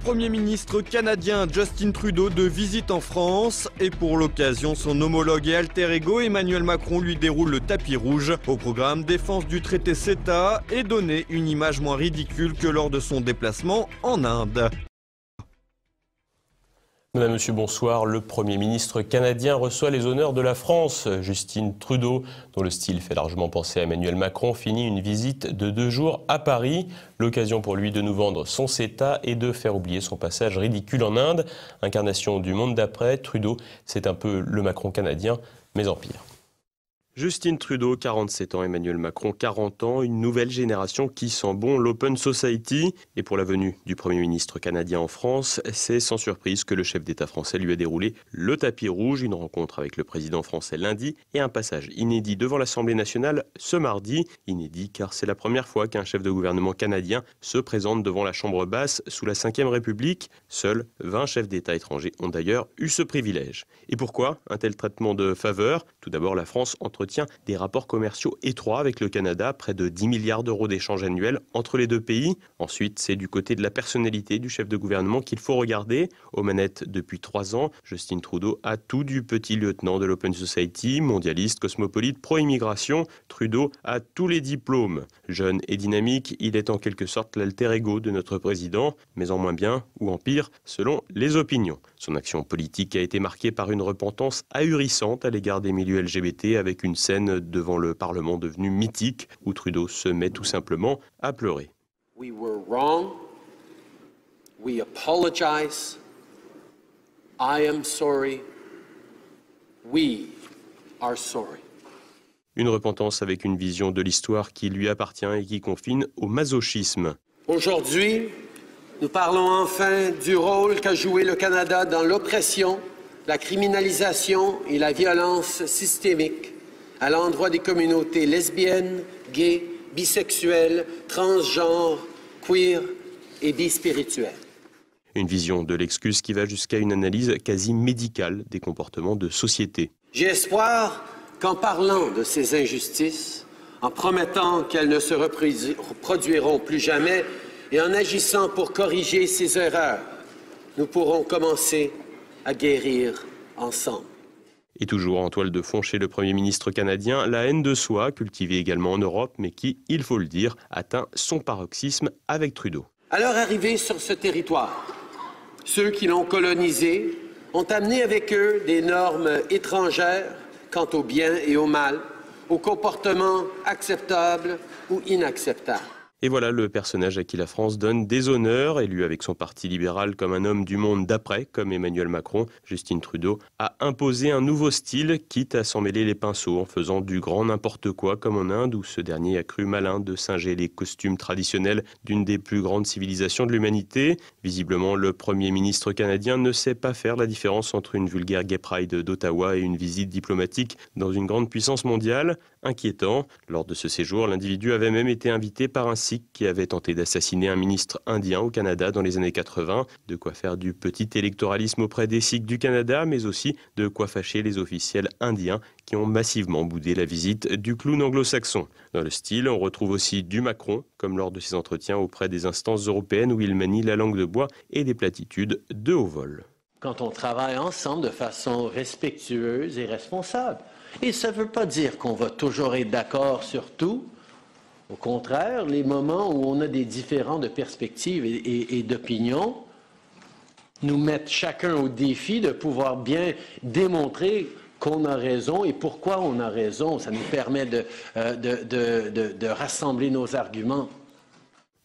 Premier ministre canadien Justin Trudeau de visite en France et pour l'occasion, son homologue et alter ego Emmanuel Macron lui déroule le tapis rouge. Au programme, défense du traité CETA et donner une image moins ridicule que lors de son déplacement en Inde. Madame, Monsieur, bonsoir. Le Premier ministre canadien reçoit les honneurs de la France. Justin Trudeau, dont le style fait largement penser à Emmanuel Macron, finit une visite de 2 jours à Paris. L'occasion pour lui de nous vendre son CETA et de faire oublier son passage ridicule en Inde. Incarnation du monde d'après, Trudeau, c'est un peu le Macron canadien, mais en pire. Justin Trudeau, 47 ans, Emmanuel Macron, 40 ans, une nouvelle génération qui sent bon l'Open Society. Et pour la venue du Premier ministre canadien en France, c'est sans surprise que le chef d'État français lui a déroulé le tapis rouge, une rencontre avec le président français lundi et un passage inédit devant l'Assemblée nationale ce mardi. Inédit car c'est la première fois qu'un chef de gouvernement canadien se présente devant la Chambre basse sous la Ve République. Seuls 20 chefs d'État étrangers ont d'ailleurs eu ce privilège. Et pourquoi un tel traitement de faveur? Tout d'abord, la France entretient des rapports commerciaux étroits avec le Canada, près de 10 milliards d'euros d'échanges annuels entre les deux pays. Ensuite, c'est du côté de la personnalité du chef de gouvernement qu'il faut regarder. Aux manettes depuis 3 ans, Justin Trudeau a tout du petit lieutenant de l'Open Society, mondialiste, cosmopolite, pro-immigration. Trudeau a tous les diplômes. Jeune et dynamique, il est en quelque sorte l'alter ego de notre président, mais en moins bien ou en pire, selon les opinions. Son action politique a été marquée par une repentance ahurissante à l'égard des milieux LGBT, avec une scène devant le Parlement devenue mythique où Trudeau se met tout simplement à pleurer. We were wrong. We apologize. I am sorry. We are sorry. Une repentance avec une vision de l'histoire qui lui appartient et qui confine au masochisme. Aujourd'hui, nous parlons enfin du rôle qu'a joué le Canada dans l'oppression, la criminalisation et la violence systémique à l'endroit des communautés lesbiennes, gays, bisexuelles, transgenres, queer et bispirituelles. Une vision de l'excuse qui va jusqu'à une analyse quasi médicale des comportements de société. J'ai espoir qu'en parlant de ces injustices, en promettant qu'elles ne se reproduiront plus jamais et en agissant pour corriger ces erreurs, nous pourrons commencer à guérir ensemble. Et toujours en toile de fond chez le Premier ministre canadien, la haine de soi, cultivée également en Europe, mais qui, il faut le dire, atteint son paroxysme avec Trudeau. À leur arrivée sur ce territoire, ceux qui l'ont colonisé ont amené avec eux des normes étrangères quant au bien et au mal, aux comportements acceptables ou inacceptables. Et voilà le personnage à qui la France donne des honneurs. Élu avec son parti libéral comme un homme du monde d'après, comme Emmanuel Macron, Justin Trudeau a imposé un nouveau style, quitte à s'en mêler les pinceaux en faisant du grand n'importe quoi, comme en Inde, où ce dernier a cru malin de singer les costumes traditionnels d'une des plus grandes civilisations de l'humanité. Visiblement, le Premier ministre canadien ne sait pas faire la différence entre une vulgaire gay pride d'Ottawa et une visite diplomatique dans une grande puissance mondiale. Inquiétant. Lors de ce séjour, l'individu avait même été invité par un Sikh qui avait tenté d'assassiner un ministre indien au Canada dans les années 80. De quoi faire du petit électoralisme auprès des Sikhs du Canada, mais aussi de quoi fâcher les officiels indiens qui ont massivement boudé la visite du clown anglo-saxon. Dans le style, on retrouve aussi du Macron, comme lors de ses entretiens auprès des instances européennes où il manie la langue de bois et des platitudes de haut vol. Quand on travaille ensemble de façon respectueuse et responsable. Et ça ne veut pas dire qu'on va toujours être d'accord sur tout. Au contraire, les moments où on a des différends de perspectives et d'opinions nous mettent chacun au défi de pouvoir bien démontrer qu'on a raison et pourquoi on a raison. Ça nous permet de rassembler nos arguments.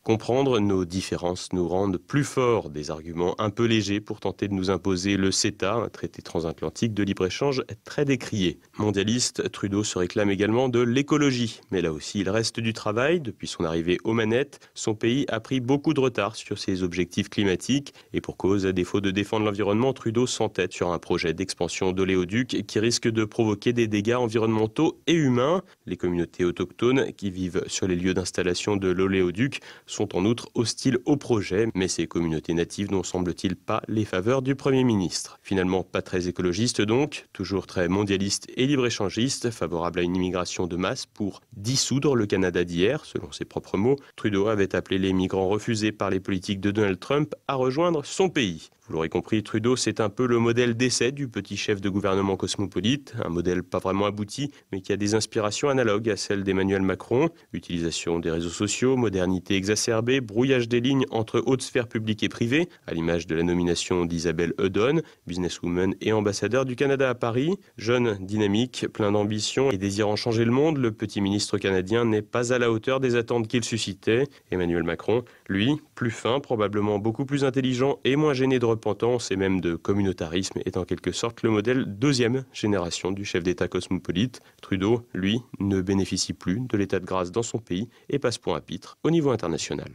Comprendre nos différences nous rendent plus forts, des arguments un peu légers pour tenter de nous imposer le CETA, un traité transatlantique de libre-échange très décrié. Mondialiste, Trudeau se réclame également de l'écologie. Mais là aussi, il reste du travail. Depuis son arrivée aux manettes, son pays a pris beaucoup de retard sur ses objectifs climatiques. Et pour cause, à défaut de défendre l'environnement, Trudeau s'entête sur un projet d'expansion d'oléoduc qui risque de provoquer des dégâts environnementaux et humains. Les communautés autochtones qui vivent sur les lieux d'installation de l'oléoduc sont en outre hostiles au projet, mais ces communautés natives n'ont semble-t-il pas les faveurs du Premier ministre. Finalement, pas très écologiste donc, toujours très mondialiste et libre-échangiste, favorable à une immigration de masse pour dissoudre le Canada d'hier, selon ses propres mots. Trudeau avait appelé les migrants refusés par les politiques de Donald Trump à rejoindre son pays. Vous l'aurez compris, Trudeau, c'est un peu le modèle d'essai du petit chef de gouvernement cosmopolite, un modèle pas vraiment abouti, mais qui a des inspirations analogues à celles d'Emmanuel Macron. Utilisation des réseaux sociaux, modernité exacerbée, brouillage des lignes entre haute sphère publique et privée, à l'image de la nomination d'Isabelle Eudon, businesswoman et ambassadeur du Canada à Paris. Jeune, dynamique, plein d'ambition et désirant changer le monde, le petit ministre canadien n'est pas à la hauteur des attentes qu'il suscitait. Emmanuel Macron, lui, plus fin, probablement beaucoup plus intelligent et moins gêné de repentance et même de communautarisme, est en quelque sorte le modèle deuxième génération du chef d'État cosmopolite. Trudeau, lui, ne bénéficie plus de l'état de grâce dans son pays et passe point à pitre au niveau international.